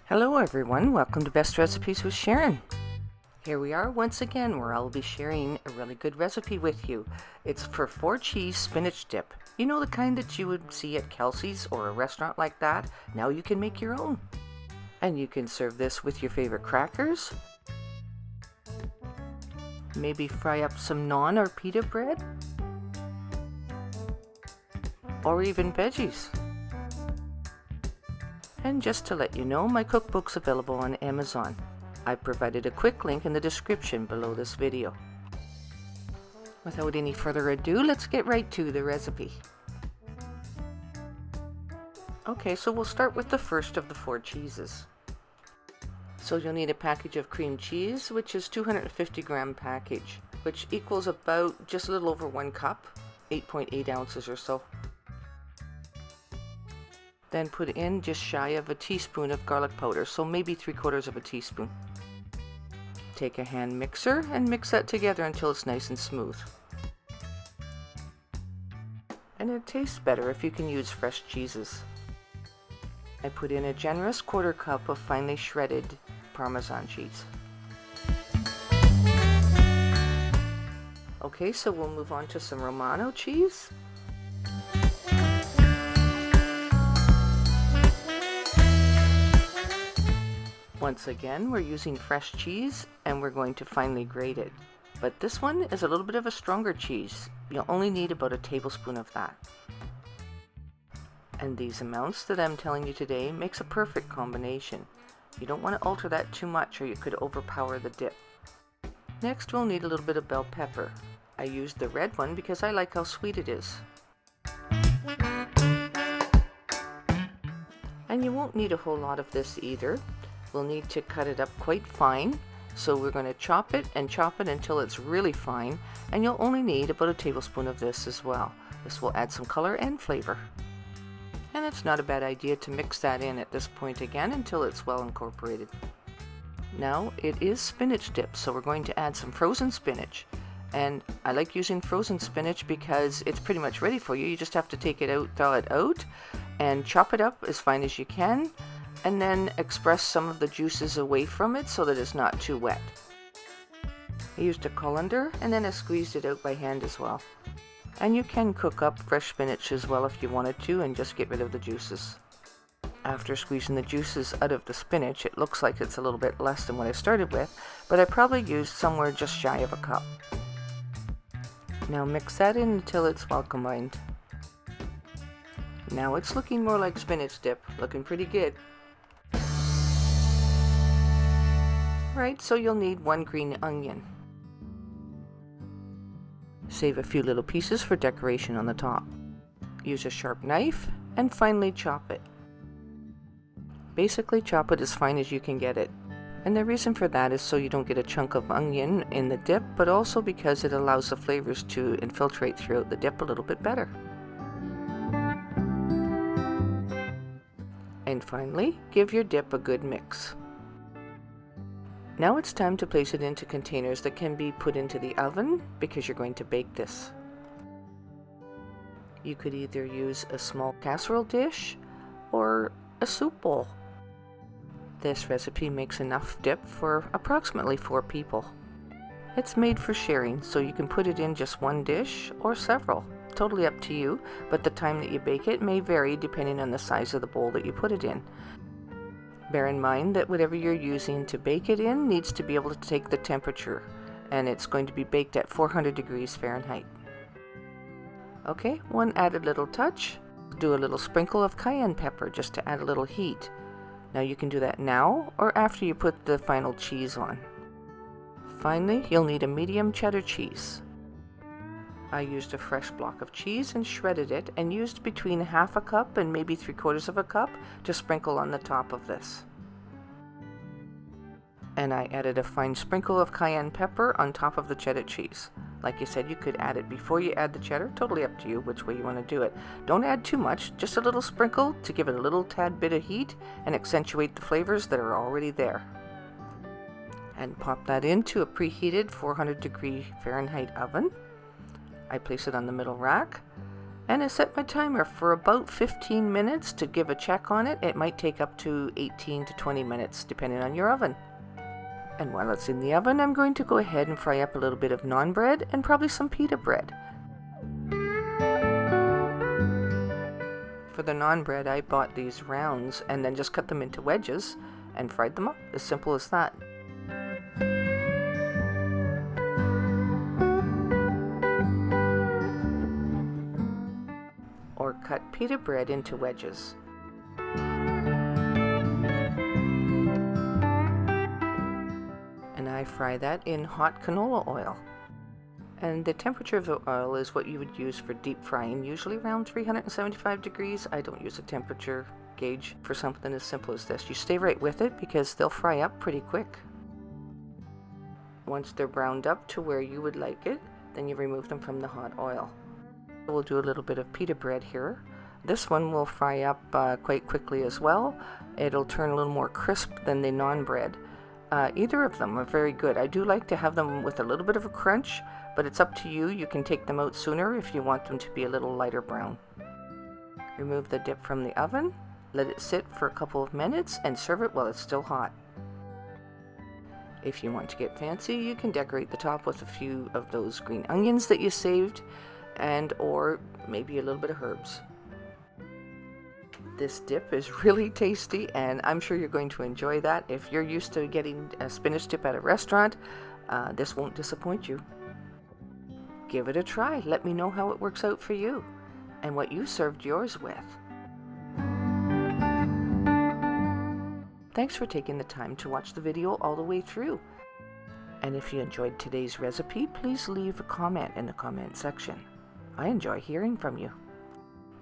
Hello everyone, welcome to Best Recipes with Sharon. Here we are once again where I'll be sharing a really good recipe with you. It's for 4-cheese spinach dip. You know, the kind that you would see at Kelsey's or a restaurant like that? Now you can make your own. And you can serve this with your favorite crackers. Maybe fry up some naan or pita bread. Or even veggies. And just to let you know, my cookbook's available on Amazon. I've provided a quick link in the description below this video. Without any further ado, let's get right to the recipe. Okay, so we'll start with the first of the 4 cheeses. So you'll need a package of cream cheese, which is 250 gram package, which equals about just a little over 1 cup, 8.8 ounces or so. Then put in just shy of a teaspoon of garlic powder, so maybe 3/4 of a teaspoon. Take a hand mixer and mix that together until it's nice and smooth. And it tastes better if you can use fresh cheeses. I put in a generous 1/4 cup of finely shredded Parmesan cheese. Okay, so we'll move on to some Romano cheese. Once again, we're using fresh cheese and we're going to finely grate it. But this one is a little bit of a stronger cheese. You'll only need about a tablespoon of that. And these amounts that I'm telling you today makes a perfect combination. You don't want to alter that too much or you could overpower the dip. Next, we'll need a little bit of bell pepper. I used the red one because I like how sweet it is. And you won't need a whole lot of this either. We'll need to cut it up quite fine, so we're going to chop it until it's really fine, and you'll only need about a tablespoon of this as well. This will add some color and flavor. And it's not a bad idea to mix that in at this point again until it's well incorporated. Now it is spinach dip, so we're going to add some frozen spinach. And I like using frozen spinach because it's pretty much ready for you. You just have to take it out, thaw it out, and chop it up as fine as you can. And then express some of the juices away from it so that it's not too wet. I used a colander and then I squeezed it out by hand as well. And you can cook up fresh spinach as well if you wanted to and just get rid of the juices. After squeezing the juices out of the spinach, it looks like it's a little bit less than what I started with, but I probably used somewhere just shy of a cup. Now mix that in until it's well combined. Now it's looking more like spinach dip, looking pretty good. Right, so you'll need 1 green onion. Save a few little pieces for decoration on the top. Use a sharp knife and finely chop it. Basically chop it as fine as you can get it. And the reason for that is so you don't get a chunk of onion in the dip, but also because it allows the flavors to infiltrate throughout the dip a little bit better. And finally, give your dip a good mix. Now it's time to place it into containers that can be put into the oven because you're going to bake this. You could either use a small casserole dish or a soup bowl. This recipe makes enough dip for approximately 4 people. It's made for sharing, so you can put it in just 1 dish or several. Totally up to you, but the time that you bake it may vary depending on the size of the bowl that you put it in. Bear in mind that whatever you're using to bake it in needs to be able to take the temperature, and it's going to be baked at 400 degrees Fahrenheit. Okay, one added little touch, do a little sprinkle of cayenne pepper just to add a little heat. Now you can do that now or after you put the final cheese on. Finally, you'll need a medium cheddar cheese. I used a fresh block of cheese and shredded it and used between 1/2 cup and maybe 3/4 of a cup to sprinkle on the top of this. And I added a fine sprinkle of cayenne pepper on top of the cheddar cheese. Like you said, you could add it before you add the cheddar, totally up to you which way you want to do it. Don't add too much, just a little sprinkle to give it a little tad bit of heat and accentuate the flavors that are already there. And pop that into a preheated 400 degree Fahrenheit oven. I place it on the middle rack And I set my timer for about 15 minutes to give a check on it. It might take up to 18 to 20 minutes depending on your oven. And while it's in the oven, I'm going to go ahead and fry up a little bit of naan bread and probably some pita bread. For the naan bread, I bought these rounds and then just cut them into wedges and fried them up. As simple as that. Or cut pita bread into wedges. And I fry that in hot canola oil. And the temperature of the oil is what you would use for deep frying, usually around 375 degrees. I don't use a temperature gauge for something as simple as this. You stay right with it because they'll fry up pretty quick. Once they're browned up to where you would like it, then you remove them from the hot oil. We'll do a little bit of pita bread here. This one will fry up quite quickly as well. It'll turn a little more crisp than the naan bread. Either of them are very good. I do like to have them with a little bit of a crunch, but it's up to you. You can take them out sooner if you want them to be a little lighter brown. Remove the dip from the oven, let it sit for a couple of minutes, and serve it while it's still hot. If you want to get fancy, you can decorate the top with a few of those green onions that you saved, and or maybe a little bit of herbs. This dip is really tasty, and I'm sure you're going to enjoy that. If you're used to getting a spinach dip at a restaurant, this won't disappoint you. Give it a try. Let me know how it works out for you and what you served yours with. Thanks for taking the time to watch the video all the way through. And if you enjoyed today's recipe, please leave a comment in the comment section. I enjoy hearing from you.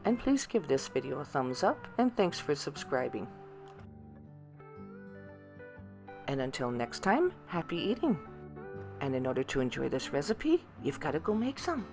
And please give this video a thumbs up, and thanks for subscribing. And until next time, happy eating! And in order to enjoy this recipe, you've got to go make some.